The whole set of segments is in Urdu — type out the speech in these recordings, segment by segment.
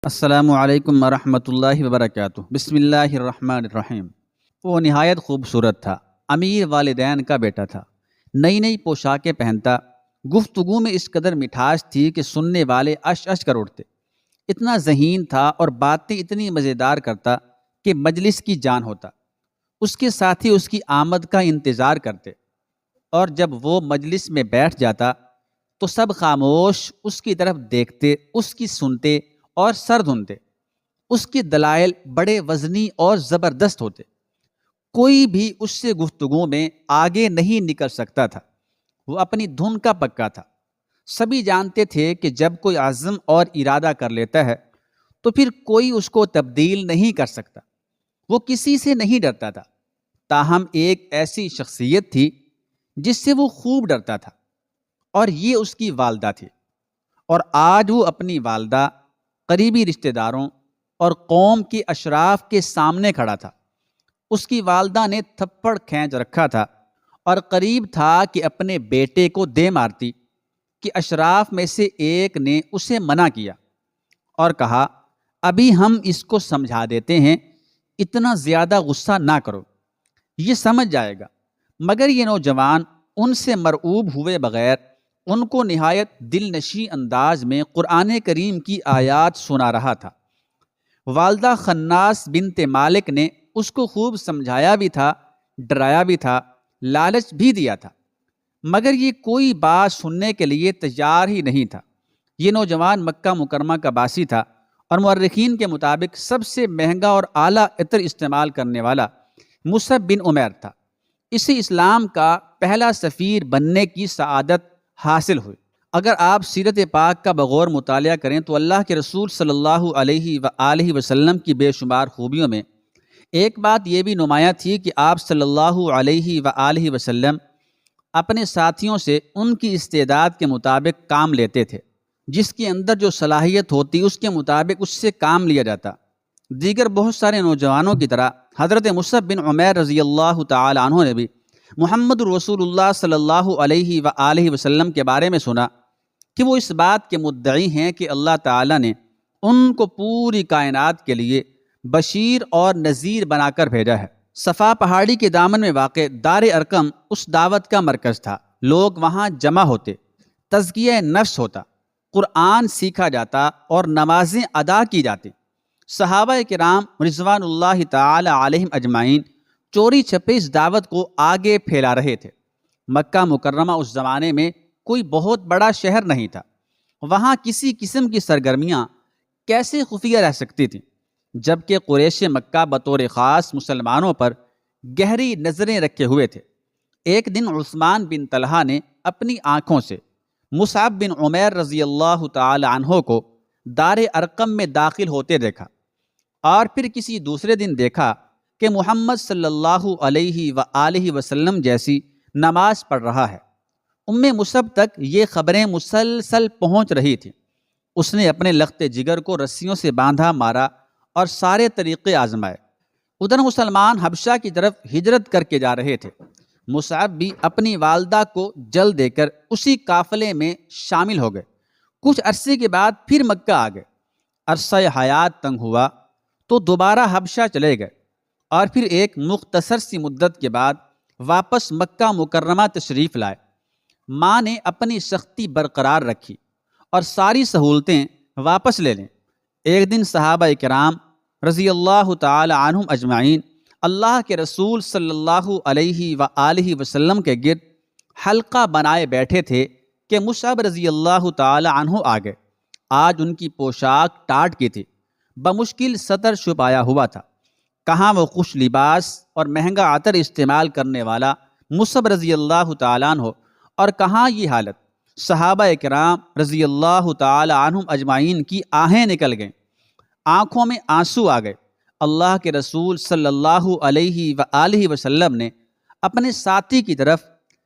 السلام علیکم ورحمۃ اللہ وبرکاتہ۔ بسم اللہ الرحمن الرحیم۔ وہ نہایت خوبصورت تھا، امیر والدین کا بیٹا تھا، نئی نئی پوشاکیں پہنتا، گفتگو میں اس قدر مٹھاس تھی کہ سننے والے اش اش کر اٹھتے، اتنا ذہین تھا اور باتیں اتنی مزیدار کرتا کہ مجلس کی جان ہوتا۔ اس کے ساتھی اس کی آمد کا انتظار کرتے، اور جب وہ مجلس میں بیٹھ جاتا تو سب خاموش اس کی طرف دیکھتے، اس کی سنتے اور سر دھنتے۔ اس کے دلائل بڑے وزنی اور زبردست ہوتے، کوئی بھی اس سے گفتگو میں آگے نہیں نکل سکتا تھا۔ وہ اپنی دھن کا پکا تھا، سبھی جانتے تھے کہ جب کوئی عزم اور ارادہ کر لیتا ہے تو پھر کوئی اس کو تبدیل نہیں کر سکتا۔ وہ کسی سے نہیں ڈرتا تھا، تاہم ایک ایسی شخصیت تھی جس سے وہ خوب ڈرتا تھا، اور یہ اس کی والدہ تھی۔ اور آج وہ اپنی والدہ، قریبی رشتہ داروں اور قوم کے اشراف کے سامنے کھڑا تھا۔ اس کی والدہ نے تھپڑ کھینچ رکھا تھا اور قریب تھا کہ اپنے بیٹے کو دے مارتی کہ اشراف میں سے ایک نے اسے منع کیا اور کہا، ابھی ہم اس کو سمجھا دیتے ہیں، اتنا زیادہ غصہ نہ کرو، یہ سمجھ جائے گا۔ مگر یہ نوجوان ان سے مرعوب ہوئے بغیر ان کو نہایت دل نشیں انداز میں قرآن کریم کی آیات سنا رہا تھا۔ والدہ خناس بنت مالک نے اس کو خوب سمجھایا بھی تھا، ڈرایا بھی تھا، لالچ بھی دیا تھا، مگر یہ کوئی بات سننے کے لیے تیار ہی نہیں تھا۔ یہ نوجوان مکہ مکرمہ کا باسی تھا اور مورخین کے مطابق سب سے مہنگا اور اعلیٰ عطر استعمال کرنے والا مصعب بن عمیر تھا۔ اسے اسلام کا پہلا سفیر بننے کی سعادت حاصل ہوئی۔ اگر آپ سیرت پاک کا بغور مطالعہ کریں تو اللہ کے رسول صلی اللہ علیہ وآلہ وسلم کی بے شمار خوبیوں میں ایک بات یہ بھی نمایاں تھی کہ آپ صلی اللہ علیہ وآلہ وسلم اپنے ساتھیوں سے ان کی استعداد کے مطابق کام لیتے تھے۔ جس کے اندر جو صلاحیت ہوتی اس کے مطابق اس سے کام لیا جاتا۔ دیگر بہت سارے نوجوانوں کی طرح حضرت مصعب بن عمیر رضی اللہ تعالی عنہ نے بھی محمد رسول اللہ صلی اللہ علیہ وآلہ وسلم کے بارے میں سنا کہ وہ اس بات کے مدعی ہیں کہ اللہ تعالیٰ نے ان کو پوری کائنات کے لیے بشیر اور نذیر بنا کر بھیجا ہے۔ صفا پہاڑی کے دامن میں واقع دار ارقم اس دعوت کا مرکز تھا۔ لوگ وہاں جمع ہوتے، تزکیہ نفس ہوتا، قرآن سیکھا جاتا اور نمازیں ادا کی جاتی۔ صحابہ کرام رضوان اللہ تعالی علیہم اجمعین چوری چھپے اس دعوت کو آگے پھیلا رہے تھے۔ مکہ مکرمہ اس زمانے میں کوئی بہت بڑا شہر نہیں تھا، وہاں کسی قسم کی سرگرمیاں کیسے خفیہ رہ سکتی تھیں، جبکہ قریش مکہ بطور خاص مسلمانوں پر گہری نظریں رکھے ہوئے تھے۔ ایک دن عثمان بن طلحہ نے اپنی آنکھوں سے مصعب بن عمیر رضی اللہ تعالی عنہ کو دار ارقم میں داخل ہوتے دیکھا، اور پھر کسی دوسرے دن دیکھا کہ محمد صلی اللہ علیہ وآلہ وسلم جیسی نماز پڑھ رہا ہے۔ مصعب تک یہ خبریں مسلسل پہنچ رہی تھیں۔ اس نے اپنے لخت جگر کو رسیوں سے باندھا مارا اور سارے طریقے آزمائے۔ ادھر مسلمان حبشہ کی طرف ہجرت کر کے جا رہے تھے۔ مصعب بھی اپنی والدہ کو جل دے کر اسی قافلے میں شامل ہو گئے۔ کچھ عرصے کے بعد پھر مکہ آ گئے۔ عرصہ حیات تنگ ہوا تو دوبارہ حبشہ چلے گئے، اور پھر ایک مختصر سی مدت کے بعد واپس مکہ مکرمہ تشریف لائے۔ ماں نے اپنی سختی برقرار رکھی اور ساری سہولتیں واپس لے لیں۔ ایک دن صحابہ کرام رضی اللہ تعالی عنہم اجمعین اللہ کے رسول صلی اللہ علیہ وآلہ وسلم کے گرد حلقہ بنائے بیٹھے تھے کہ مصعب رضی اللہ تعالی عنہ آ گئے۔ آج ان کی پوشاک ٹاٹ کی تھی، بمشکل سطر چھپایا ہوا تھا۔ کہاں وہ خوش لباس اور مہنگا عطر استعمال کرنے والا مصعب رضی اللہ تعالیٰ عنہ، اور کہاں یہ حالت۔ صحابہ کرام رضی اللہ تعالی عنہم اجمعین کی آہیں نکل گئیں، آنکھوں میں آنسو آ گئے۔ اللہ کے رسول صلی اللہ علیہ وآلہ وسلم نے اپنے ساتھی کی طرف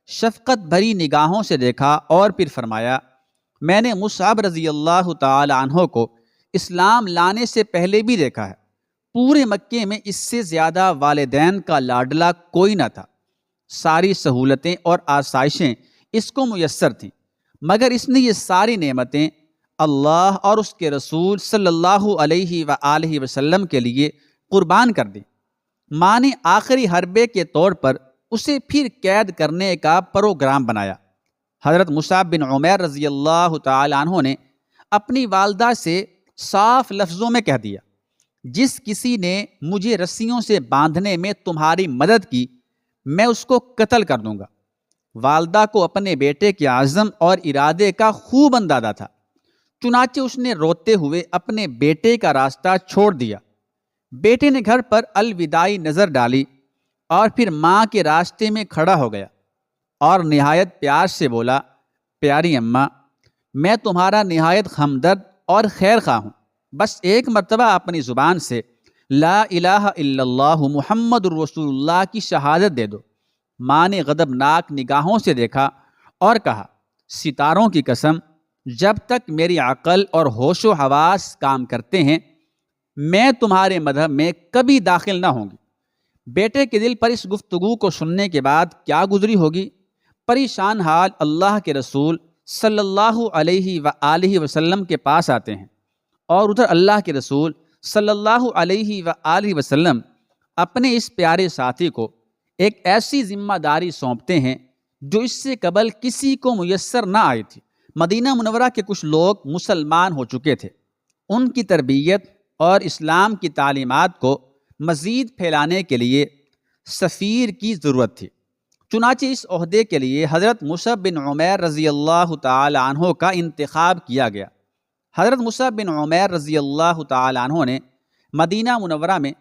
شفقت بھری نگاہوں سے دیکھا اور پھر فرمایا، میں نے مصعب رضی اللہ تعالی عنہ کو اسلام لانے سے پہلے بھی دیکھا ہے۔ پورے مکے میں اس سے زیادہ والدین کا لاڈلا کوئی نہ تھا۔ ساری سہولتیں اور آسائشیں اس کو میسر تھیں، مگر اس نے یہ ساری نعمتیں اللہ اور اس کے رسول صلی اللہ علیہ وآلہ وسلم کے لیے قربان کر دی۔ ماں نے آخری حربے کے طور پر اسے پھر قید کرنے کا پروگرام بنایا۔ حضرت مصعب بن عمیر رضی اللہ تعالی عنہ نے اپنی والدہ سے صاف لفظوں میں کہہ دیا، جس کسی نے مجھے رسیوں سے باندھنے میں تمہاری مدد کی، میں اس کو قتل کر دوں گا۔ والدہ کو اپنے بیٹے کے عزم اور ارادے کا خوب اندازہ تھا، چنانچہ اس نے روتے ہوئے اپنے بیٹے کا راستہ چھوڑ دیا۔ بیٹے نے گھر پر الوداعی نظر ڈالی اور پھر ماں کے راستے میں کھڑا ہو گیا اور نہایت پیار سے بولا، پیاری اماں، میں تمہارا نہایت ہمدرد اور خیر خواہ ہوں، بس ایک مرتبہ اپنی زبان سے لا الہ الا اللہ محمد الرسول اللہ کی شہادت دے دو۔ ماں نے غضبناک نگاہوں سے دیکھا اور کہا، ستاروں کی قسم، جب تک میری عقل اور ہوش و حواس کام کرتے ہیں میں تمہارے مذہب میں کبھی داخل نہ ہوں گی۔ بیٹے کے دل پر اس گفتگو کو سننے کے بعد کیا گزری ہوگی؟ پریشان حال اللہ کے رسول صلی اللہ علیہ وآلہ وسلم کے پاس آتے ہیں، اور ادھر اللہ کے رسول صلی اللہ علیہ وآلہ وسلم اپنے اس پیارے ساتھی کو ایک ایسی ذمہ داری سونپتے ہیں جو اس سے قبل کسی کو میسر نہ آئی تھی۔ مدینہ منورہ کے کچھ لوگ مسلمان ہو چکے تھے، ان کی تربیت اور اسلام کی تعلیمات کو مزید پھیلانے کے لیے سفیر کی ضرورت تھی۔ چنانچہ اس عہدے کے لیے حضرت مصعب بن عمیر رضی اللہ تعالی عنہ کا انتخاب کیا گیا۔ حضرت مصعب بن عمیر رضی اللہ تعالی عنہ نے مدینہ منورہ میں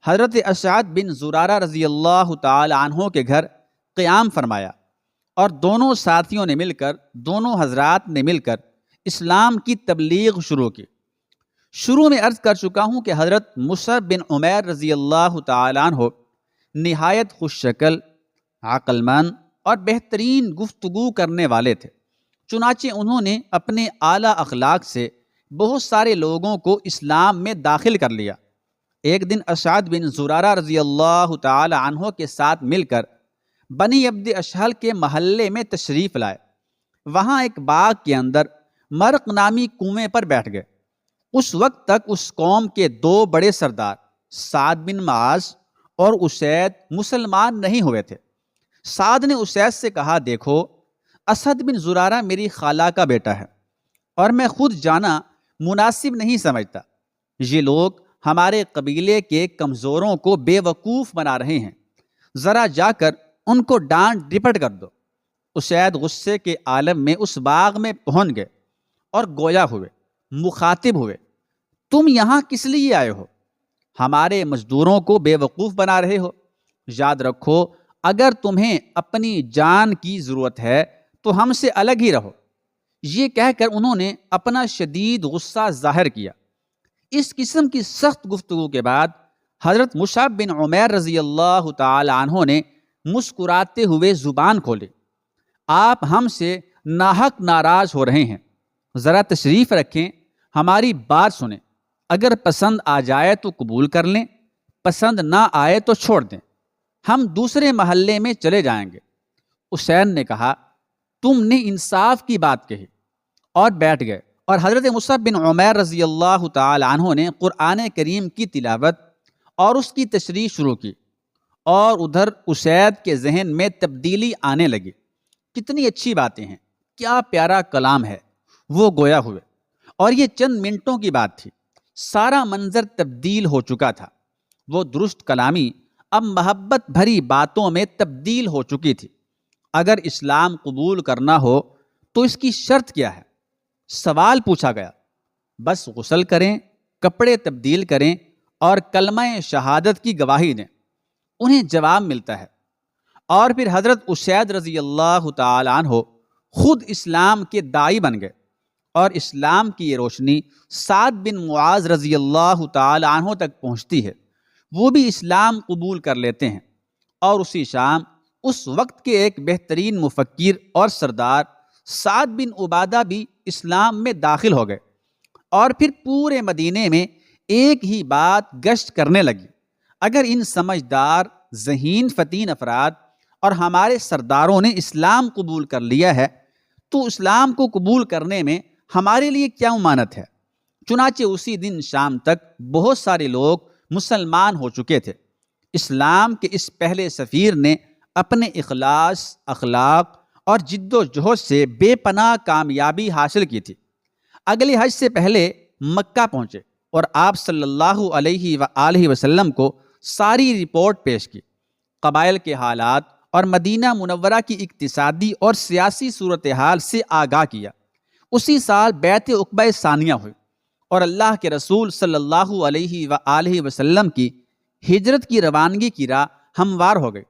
حضرت اسعد بن زرارہ رضی اللہ تعالی عنہ کے گھر قیام فرمایا، اور دونوں ساتھیوں نے مل کر، دونوں حضرات نے مل کر اسلام کی تبلیغ شروع کی۔ شروع میں عرض کر چکا ہوں کہ حضرت مصعب بن عمیر رضی اللہ تعالی عنہ نہایت خوش شکل، عقل مند اور بہترین گفتگو کرنے والے تھے، چنانچہ انہوں نے اپنے اعلیٰ اخلاق سے بہت سارے لوگوں کو اسلام میں داخل کر لیا۔ ایک دن اسعد بن زرارہ رضی اللہ تعالی عنہ کے ساتھ مل کر بنی عبد اشہل کے محلے میں تشریف لائے۔ وہاں ایک باغ کے اندر مرق نامی کنویں پر بیٹھ گئے۔ اس وقت تک اس قوم کے دو بڑے سردار سعد بن معاذ اور اسید مسلمان نہیں ہوئے تھے۔ سعد نے اسید سے کہا، دیکھو، اسد بن زرارہ میری خالہ کا بیٹا ہے اور میں خود جانا مناسب نہیں سمجھتا۔ یہ لوگ ہمارے قبیلے کے کمزوروں کو بے وقوف بنا رہے ہیں، ذرا جا کر ان کو ڈانٹ ڈپٹ کر دو۔ اسید غصے کے عالم میں اس باغ میں پہنچ گئے اور گویا ہوئے، مخاطب ہوئے، تم یہاں کس لیے آئے ہو؟ ہمارے مزدوروں کو بے وقوف بنا رہے ہو۔ یاد رکھو، اگر تمہیں اپنی جان کی ضرورت ہے تو ہم سے الگ ہی رہو۔ یہ کہہ کر انہوں نے اپنا شدید غصہ ظاہر کیا۔ اس قسم کی سخت گفتگو کے بعد حضرت مصعب بن عمیر رضی اللہ تعالی عنہ نے مسکراتے ہوئے زبان کھولی، آپ ہم سے ناحق ناراض ہو رہے ہیں، ذرا تشریف رکھیں، ہماری بات سنیں، اگر پسند آ جائے تو قبول کر لیں، پسند نہ آئے تو چھوڑ دیں، ہم دوسرے محلے میں چلے جائیں گے۔ حسین نے کہا، تم نے انصاف کی بات کہی، اور بیٹھ گئے، اور حضرت مصعب بن عمیر رضی اللہ تعالی عنہ نے قرآن کریم کی تلاوت اور اس کی تشریح شروع کی، اور ادھر اسید کے ذہن میں تبدیلی آنے لگی۔ کتنی اچھی باتیں ہیں، کیا پیارا کلام ہے۔ وہ گویا ہوئے، اور یہ چند منٹوں کی بات تھی، سارا منظر تبدیل ہو چکا تھا۔ وہ درست کلامی اب محبت بھری باتوں میں تبدیل ہو چکی تھی۔ اگر اسلام قبول کرنا ہو تو اس کی شرط کیا ہے؟ سوال پوچھا گیا۔ بس غسل کریں، کپڑے تبدیل کریں اور کلمہ شہادت کی گواہی دیں، انہیں جواب ملتا ہے۔ اور پھر حضرت اسید رضی اللہ تعالی عنہ خود اسلام کے داعی بن گئے، اور اسلام کی یہ روشنی سعد بن معاذ رضی اللہ تعالی عنہ تک پہنچتی ہے، وہ بھی اسلام قبول کر لیتے ہیں۔ اور اسی شام اس وقت کے ایک بہترین مفکر اور سردار سعد بن عبادہ بھی اسلام میں داخل ہو گئے، اور پھر پورے مدینے میں ایک ہی بات گشت کرنے لگی، اگر ان سمجھدار، ذہین فتین افراد اور ہمارے سرداروں نے اسلام قبول کر لیا ہے تو اسلام کو قبول کرنے میں ہمارے لیے کیا ممانعت ہے؟ چنانچہ اسی دن شام تک بہت سارے لوگ مسلمان ہو چکے تھے۔ اسلام کے اس پہلے سفیر نے اپنے اخلاص، اخلاق اور جد و جہد سے بے پناہ کامیابی حاصل کی تھی۔ اگلے حج سے پہلے مکہ پہنچے اور آپ صلی اللہ علیہ وآلہ وسلم کو ساری رپورٹ پیش کی، قبائل کے حالات اور مدینہ منورہ کی اقتصادی اور سیاسی صورتحال سے آگاہ کیا۔ اسی سال بیعت عقبہ ثانیہ ہوئی اور اللہ کے رسول صلی اللہ علیہ وآلہ وسلم کی ہجرت کی روانگی کی راہ ہموار ہو گئی۔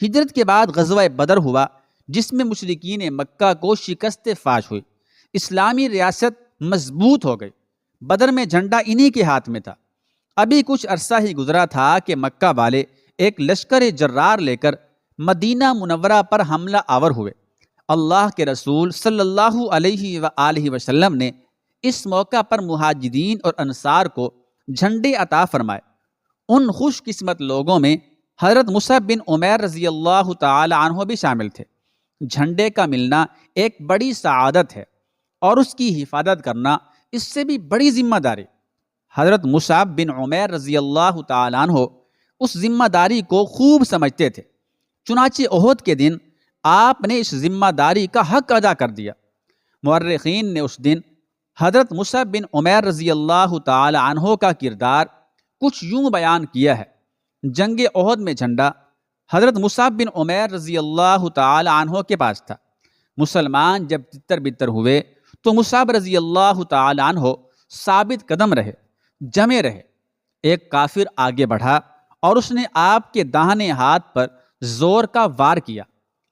ہجرت کے بعد غزوہ بدر ہوا، جس میں مشرکین مکہ کو شکست فاش ہوئی، اسلامی ریاست مضبوط ہو گئی۔ بدر میں جھنڈا انہی کے ہاتھ میں تھا۔ ابھی کچھ عرصہ ہی گزرا تھا کہ مکہ والے ایک لشکر جرار لے کر مدینہ منورہ پر حملہ آور ہوئے۔ اللہ کے رسول صلی اللہ علیہ وآلہ وسلم نے اس موقع پر مہاجرین اور انصار کو جھنڈے عطا فرمائے۔ ان خوش قسمت لوگوں میں حضرت مصعب بن عمیر رضی اللہ تعالی عنہ بھی شامل تھے۔ جھنڈے کا ملنا ایک بڑی سعادت ہے اور اس کی حفاظت کرنا اس سے بھی بڑی ذمہ داری۔ حضرت مصعب بن عمیر رضی اللہ تعالی عنہ اس ذمہ داری کو خوب سمجھتے تھے، چنانچہ احد کے دن آپ نے اس ذمہ داری کا حق ادا کر دیا۔ مورخین نے اس دن حضرت مصعب بن عمیر رضی اللہ تعالی عنہ کا کردار کچھ یوں بیان کیا ہے۔ جنگ احد میں جھنڈا حضرت مصعب بن عمیر رضی اللہ تعالی عنہ کے پاس تھا۔ مسلمان جب تتر بتر ہوئے تو مصعب رضی اللہ تعالی عنہ ثابت قدم رہے، جمے رہے۔ ایک کافر آگے بڑھا اور اس نے آپ کے داہنے ہاتھ پر زور کا وار کیا۔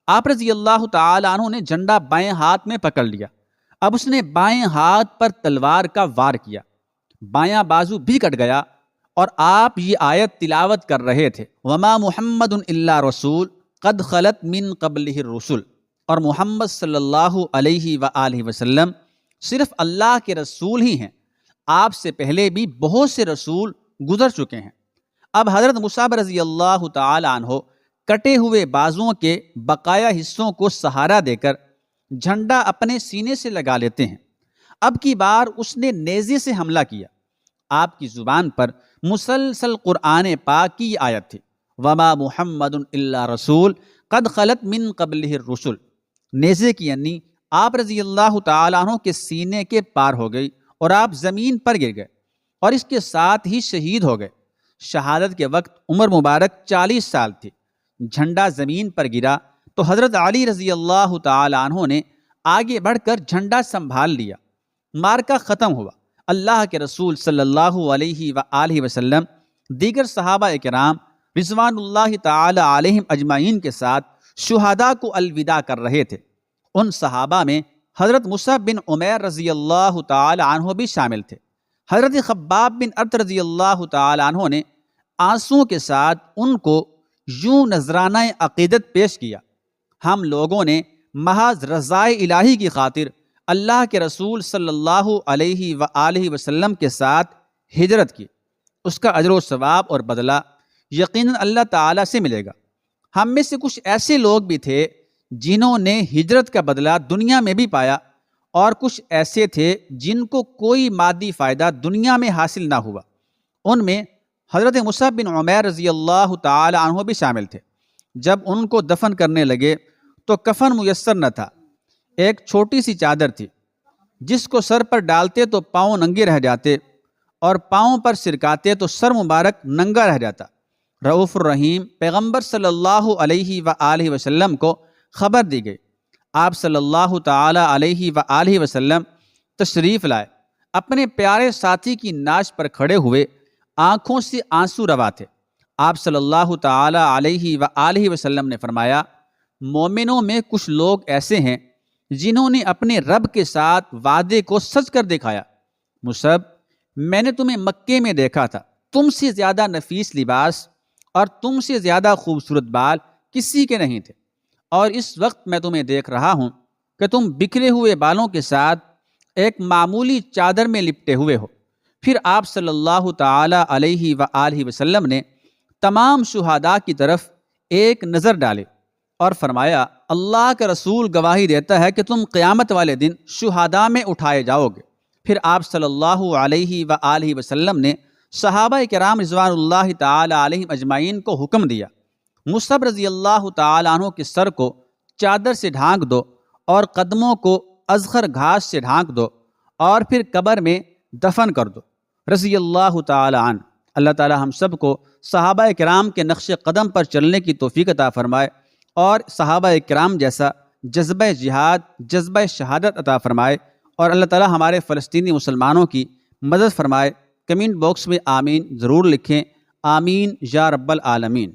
آپ رضی اللہ تعالی عنہ نے جھنڈا بائیں ہاتھ میں پکڑ لیا۔ اب اس نے بائیں ہاتھ پر تلوار کا وار کیا، بایاں بازو بھی کٹ گیا اور آپ یہ آیت تلاوت کر رہے تھے، وما محمد الا رسول قد خلت من قبلہ الرسل، اور محمد صلی اللہ علیہ وآلہ وسلم صرف اللہ کے رسول ہی ہیں، آپ سے پہلے بھی بہت سے رسول گزر چکے ہیں۔ اب حضرت مصعب رضی اللہ تعالی عنہ کٹے ہوئے بازوؤں کے بقایا حصوں کو سہارا دے کر جھنڈا اپنے سینے سے لگا لیتے ہیں۔ اب کی بار اس نے نیزے سے حملہ کیا۔ آپ کی زبان پر مسلسل قرآن پاک کی آیت تھی، وما محمد الا رسول قد خلت من قبلہ الرسل۔ نیزے کی یعنی آپ رضی اللہ تعالیٰ عنہ کے سینے کے پار ہو گئی اور آپ زمین پر گر گئے اور اس کے ساتھ ہی شہید ہو گئے۔ شہادت کے وقت عمر مبارک 40 سال تھی۔ جھنڈا زمین پر گرا تو حضرت علی رضی اللہ تعالیٰ عنہ نے آگے بڑھ کر جھنڈا سنبھال لیا۔ معرکہ ختم ہوا۔ اللہ کے رسول صلی اللہ علیہ وآلہ وسلم دیگر صحابہ کرام رضوان اللہ تعالی علیہم اجمعین کے ساتھ شہداء کو الوداع کر رہے تھے۔ ان صحابہ میں حضرت مصعب بن عمیر رضی اللہ تعالی عنہ بھی شامل تھے۔ حضرت خباب بن ارت رضی اللہ تعالی عنہ نے آنسوؤں کے ساتھ ان کو یوں نذرانہ عقیدت پیش کیا، ہم لوگوں نے محض رضائے الہی کی خاطر اللہ کے رسول صلی اللہ علیہ وآلہ وسلم کے ساتھ ہجرت کی، اس کا اجر و ثواب اور بدلہ یقیناً اللہ تعالیٰ سے ملے گا۔ ہم میں سے کچھ ایسے لوگ بھی تھے جنہوں نے ہجرت کا بدلہ دنیا میں بھی پایا، اور کچھ ایسے تھے جن کو کوئی مادی فائدہ دنیا میں حاصل نہ ہوا۔ ان میں حضرت مصعب بن عمیر رضی اللہ تعالی عنہ بھی شامل تھے۔ جب ان کو دفن کرنے لگے تو کفن میسر نہ تھا۔ ایک چھوٹی سی چادر تھی جس کو سر پر ڈالتے تو پاؤں ننگے رہ جاتے اور پاؤں پر سرکاتے تو سر مبارک ننگا رہ جاتا۔ رؤوف الرحیم پیغمبر صلی اللہ علیہ وآلہ وسلم کو خبر دی گئی۔ آپ صلی اللہ تعالی علیہ وآلہ وسلم تشریف لائے، اپنے پیارے ساتھی کی ناش پر کھڑے ہوئے، آنکھوں سے آنسو روا تھے۔ آپ صلی اللہ تعالی علیہ وآلہ وسلم نے فرمایا، مومنوں میں کچھ لوگ ایسے ہیں جنہوں نے اپنے رب کے ساتھ وعدے کو سچ کر دکھایا۔ مصعب، میں نے تمہیں مکے میں دیکھا تھا، تم سے زیادہ نفیس لباس اور تم سے زیادہ خوبصورت بال کسی کے نہیں تھے، اور اس وقت میں تمہیں دیکھ رہا ہوں کہ تم بکھرے ہوئے بالوں کے ساتھ ایک معمولی چادر میں لپٹے ہوئے ہو۔ پھر آپ صلی اللہ تعالی علیہ وآلہ وسلم نے تمام شہداء کی طرف ایک نظر ڈالی اور فرمایا، اللہ کا رسول گواہی دیتا ہے کہ تم قیامت والے دن شہداء میں اٹھائے جاؤ گے۔ پھر آپ صلی اللہ علیہ وآلہ وسلم نے صحابہ کرام رضوان اللہ تعالی علیہم اجمعین کو حکم دیا، مصعب رضی اللہ تعالی عنہ کے سر کو چادر سے ڈھانک دو اور قدموں کو ازخر گھاس سے ڈھانک دو اور پھر قبر میں دفن کر دو رضی اللہ تعالی عنہ۔ اللہ تعالی ہم سب کو صحابہ کرام کے نقش قدم پر چلنے کی توفیق عطا فرمائے اور صحابہ کرام جیسا جذبہ جہاد، جذبہ شہادت عطا فرمائے، اور اللہ تعالی ہمارے فلسطینی مسلمانوں کی مدد فرمائے۔ کمنٹ باکس میں آمین ضرور لکھیں، آمین یا رب العالمین۔